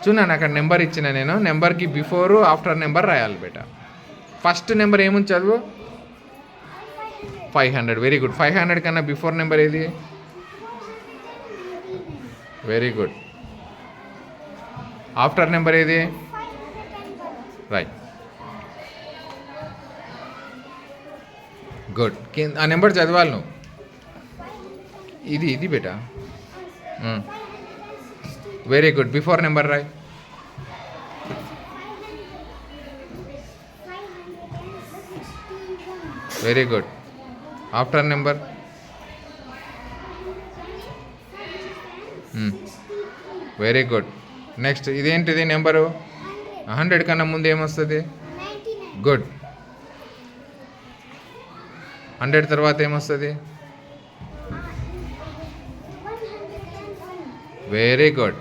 చూడండి అక్కడ నెంబర్ ఇచ్చిన నేను నెంబర్కి బిఫోర్ ఆఫ్టర్ నెంబర్ రాయాలి బేట. ఫస్ట్ నెంబర్ ఏముంది చదువు 500. Very good. 500 కన్నా బిఫోర్ నెంబర్ ఏది? Very good. ఆఫ్టర్ నెంబర్ ఏది? రైట్. గుడ్. ఆ నెంబర్ చదవాలి నువ్వు. ఇది బేటా. Very good. బిఫోర్ నెంబర్ రాయ్. Very good. After number very good. Next ఇదేంటిది నెంబరు? 100 కన్నా ముందు ఏమొస్తుంది? గుడ్. 100 తర్వాత ఏమొస్తుంది? Very good.